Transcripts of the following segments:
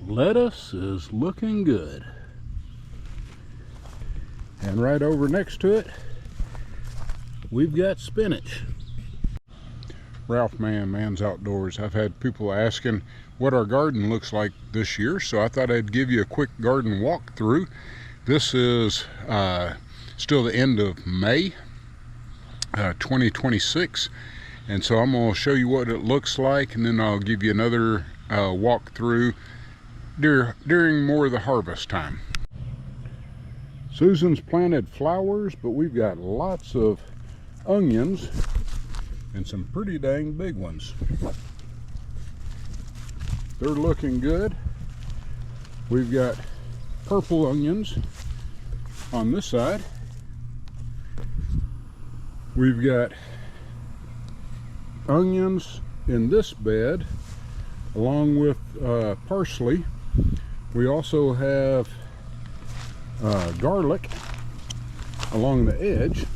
lettuce is looking good. And right over next to it, we've got spinach. Ralph Mann, Man's Outdoors. I've had people asking what our garden looks like this year, so I thought I'd give you a quick garden walkthrough. This is still the end of May 2026, and so I'm going to show you what it looks like, and then I'll give you another walkthrough during more of the harvest time. Susan's planted flowers, but we've got lots of onions and some pretty dang big ones. They're looking good. We've got purple onions on this side. We've got onions in this bed along with parsley. We also have garlic along the edge.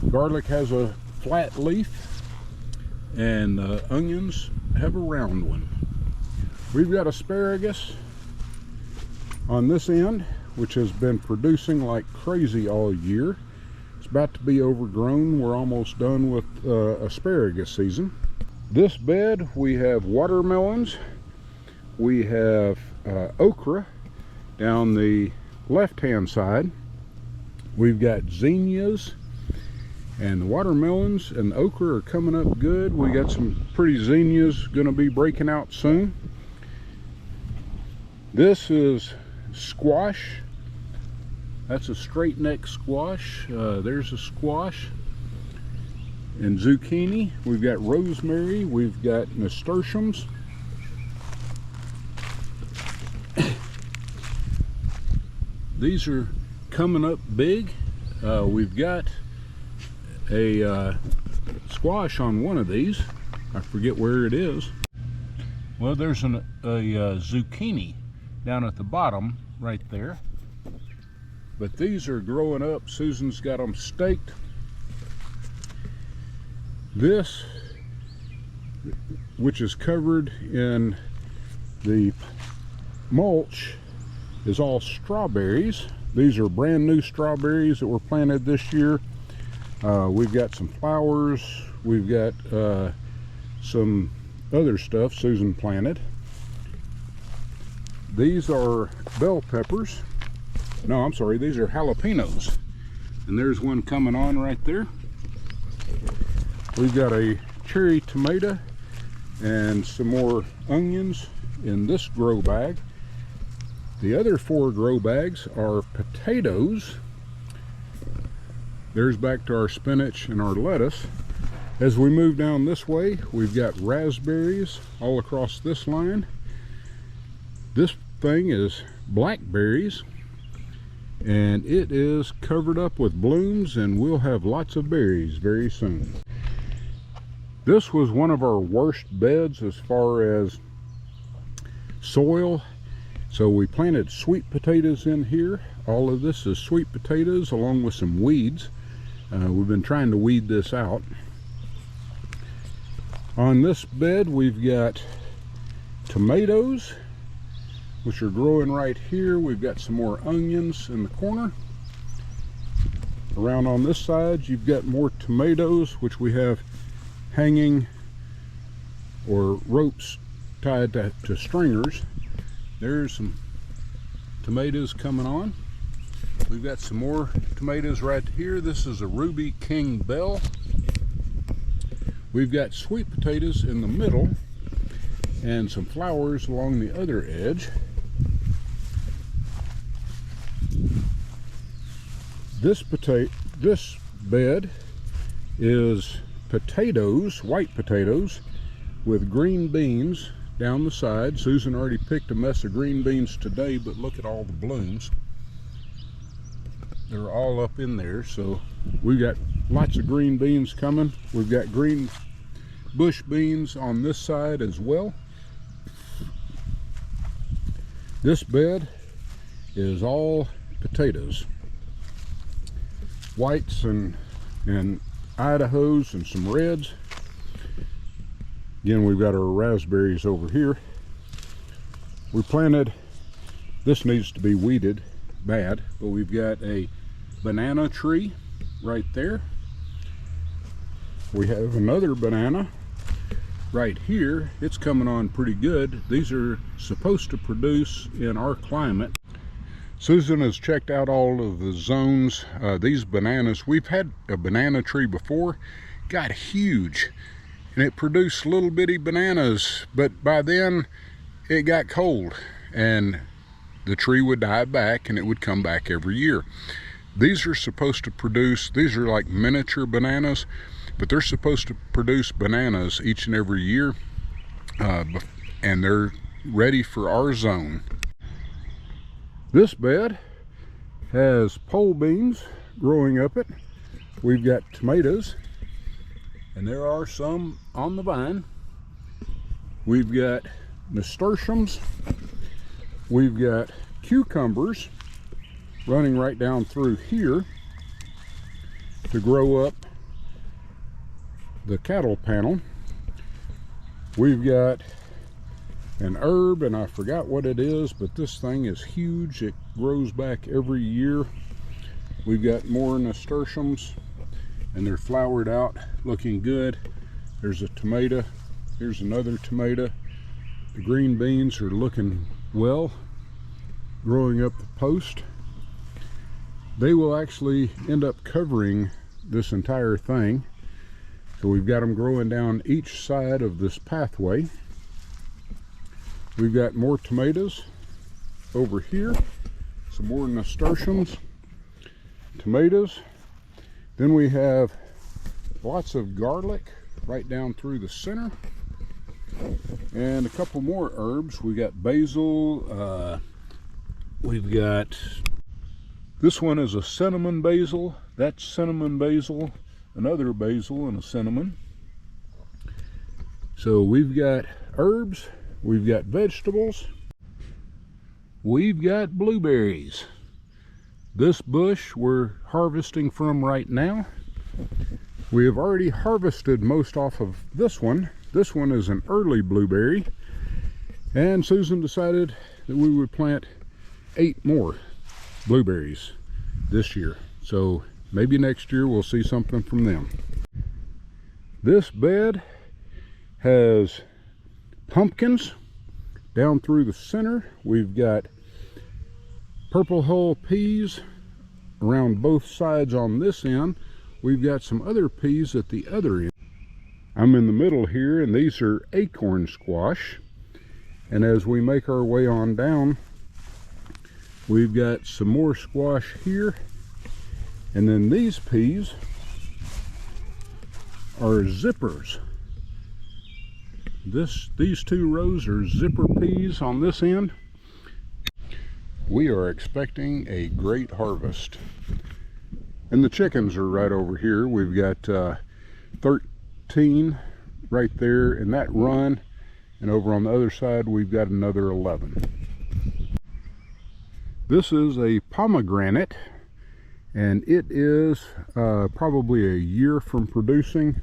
Garlic has a flat leaf and onions have a round one. We've got asparagus on this end, which has been producing like crazy all year. It's about to be overgrown. We're almost done with asparagus season. This bed we have watermelons, we have okra down the left hand side, we've got zinnias, and the watermelons and the okra are coming up good. We got some pretty zinnias going to be breaking out soon. This is squash. That's a straight neck squash. There's a squash. And zucchini. We've got rosemary. We've got nasturtiums. These are coming up big. We've got a squash on one of these. I forget where it is. Well, there's a zucchini down at the bottom right there. But these are growing up. Susan's got them staked. This, which is covered in the mulch, is all strawberries. These are brand new strawberries that were planted this year. We've got some flowers. We've got some other stuff Susan planted. These are bell peppers. No, I'm sorry, these are jalapenos. And there's one coming on right there. We've got a cherry tomato and some more onions in this grow bag. The other 4 grow bags are potatoes. There's back to our spinach and our lettuce. As we move down this way, we've got raspberries all across this line. This thing is blackberries, and it is covered up with blooms, and we'll have lots of berries very soon. This was one of our worst beds as far as soil, so we planted sweet potatoes in here. All of this is sweet potatoes along with some weeds. We've been trying to weed this out. On this bed we've got tomatoes, which are growing right here. We've got some more onions in the corner. Around on this side you've got more tomatoes, which we have hanging or ropes tied to stringers. There's some tomatoes coming on. We've got some more tomatoes right here. This is a Ruby King Bell. We've got sweet potatoes in the middle and some flowers along the other edge. This bed is potatoes, white potatoes, with green beans down the side. Susan already picked a mess of green beans today, but look at all the blooms. They're all up in there, so we've got lots of green beans coming. We've got green bush beans on this side as well. This bed is all potatoes. Whites and Idahos and some reds. Again, we've got our raspberries over here. We planted, this needs to be weeded bad, but we've got a banana tree right there. We have another banana right here. It's coming on pretty good. These are supposed to produce in our climate. Susan has checked out all of the zones. These bananas, we've had a banana tree before, got huge, and it produced little bitty bananas, but by then it got cold and the tree would die back and it would come back every year. These are supposed to produce, these are like miniature bananas, but they're supposed to produce bananas each and every year, and they're ready for our zone. This bed has pole beans growing up it. We've got tomatoes, and there are some on the vine. We've got nasturtiums. We've got cucumbers running right down through here to grow up the cattle panel. We've got an herb, and I forgot what it is, but this thing is huge. It grows back every year. We've got more nasturtiums, and they're flowered out, looking good. There's a tomato. Here's another tomato. The green beans are looking well, growing up the post. They will actually end up covering this entire thing. So we've got them growing down each side of this pathway. We've got more tomatoes over here, some more nasturtiums, tomatoes. Then we have lots of garlic right down through the center, and a couple more herbs. We got basil. We've got, this one is a cinnamon basil. That's cinnamon basil, another basil, and a cinnamon. So we've got herbs, we've got vegetables, we've got blueberries. This bush we're harvesting from right now. We have already harvested most off of this one. This one is an early blueberry, and Susan decided that we would plant 8 more blueberries this year. So maybe next year we'll see something from them. This bed has pumpkins down through the center. We've got purple hull peas around both sides on this end. We've got some other peas at the other end. I'm in the middle here, and these are acorn squash. And as we make our way on down, we've got some more squash here. And then these peas are zippers. These 2 rows are zipper peas on this end. We are expecting a great harvest. And the chickens are right over here. We've got 13 right there in that run, and over on the other side we've got another 11. This is a pomegranate, and it is probably a year from producing.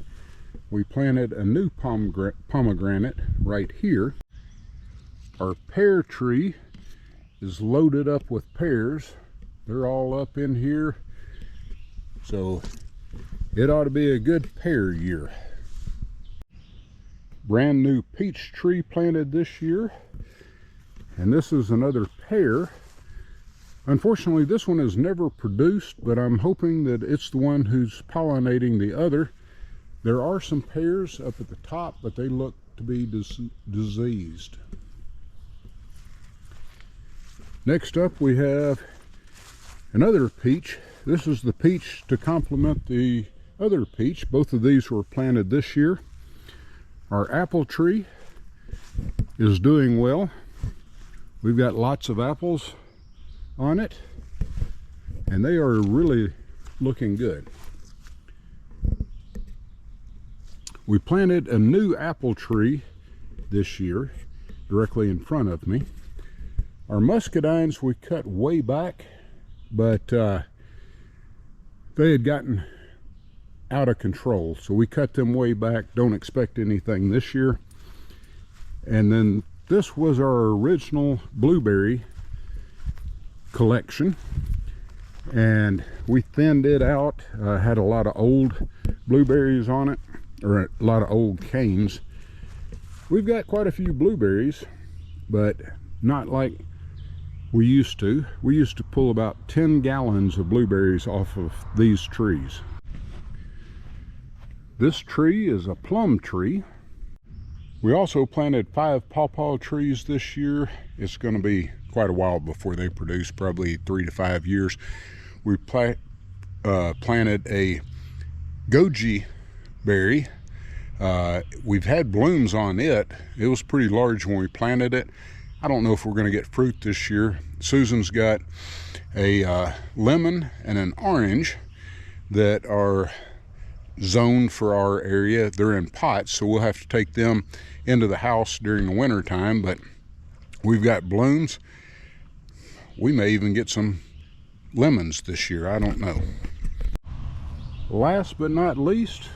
We planted a new pomegranate right here. Our pear tree is loaded up with pears. They're all up in here, so it ought to be a good pear year. Brand new peach tree planted this year, and this is another pear. Unfortunately, this one has never produced, but I'm hoping that it's the one who's pollinating the other. There are some pears up at the top, but they look to be diseased. Next up, we have another peach. This is the peach to complement the other peach. Both of these were planted this year. Our apple tree is doing well. We've got lots of apples on it, and they are really looking good. We planted a new apple tree this year directly in front of me. Our muscadines we cut way back, but they had gotten out of control, so we cut them way back. Don't expect anything this year. And then this was our original blueberry collection, and we thinned it out. Had a lot of old blueberries on it, or a lot of old canes. We've got quite a few blueberries, but not like we used to. We used to pull about 10 gallons of blueberries off of these trees. This tree is a plum tree. We also planted 5 pawpaw trees this year. It's going to be quite a while before they produce, probably 3 to 5 years. We planted a goji berry. We've had blooms on it. It was pretty large when we planted it. I don't know if we're going to get fruit this year. Susan's got a lemon and an orange that are zoned for our area. They're in pots, so we'll have to take them into the house during the winter time, but we've got blooms. We may even get some lemons this year. I don't know. Last but not least,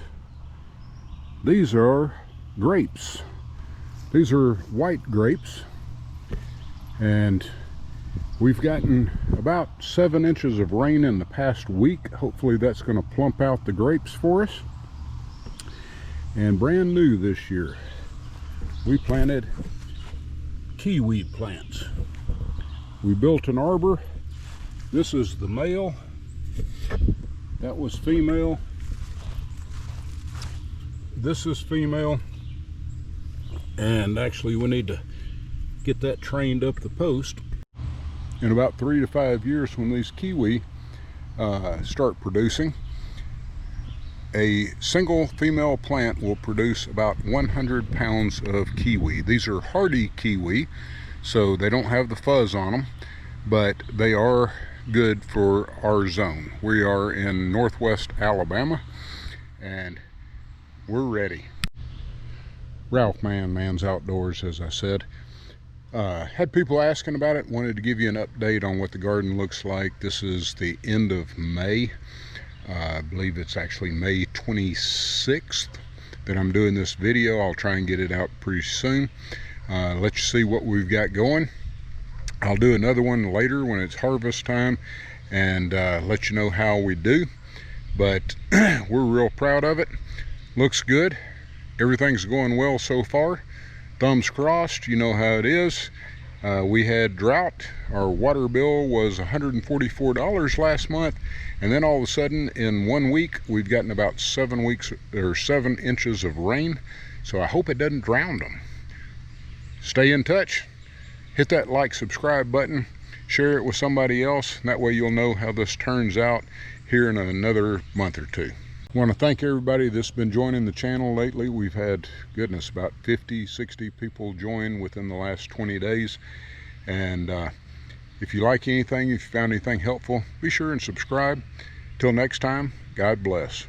these are grapes. These are white grapes, and we've gotten about 7 inches of rain in the past week. Hopefully that's going to plump out the grapes for us. And brand new this year, we planted kiwi plants. We built an arbor. This is the male. That was female. This is female. And actually we need to get that trained up the post. In about 3 to 5 years, when these kiwi start producing, a single female plant will produce about 100 pounds of kiwi. These are hardy kiwi, so they don't have the fuzz on them, but they are good for our zone. We are in northwest Alabama, and we're ready. Ralph Man's Outdoors, as I said. Had people asking about it. Wanted to give you an update on what the garden looks like. This is the end of May. I believe it's actually May 26th that I'm doing this video. I'll try and get it out pretty soon. Let you see what we've got going. I'll do another one later when it's harvest time and let you know how we do. But we're real proud of it. Looks good. Everything's going well so far. Thumbs crossed. You know how it is. We had drought. Our water bill was $144 last month, and then all of a sudden in 1 week we've gotten about 7 inches of rain. So I hope it doesn't drown them. Stay in touch. Hit that like, subscribe button, share it with somebody else, and that way you'll know how this turns out here in another month or two. I want to thank everybody that's been joining the channel lately. We've had, goodness, about 50, 60 people join within the last 20 days. And if you like anything, if you found anything helpful, be sure and subscribe. Till next time, God bless.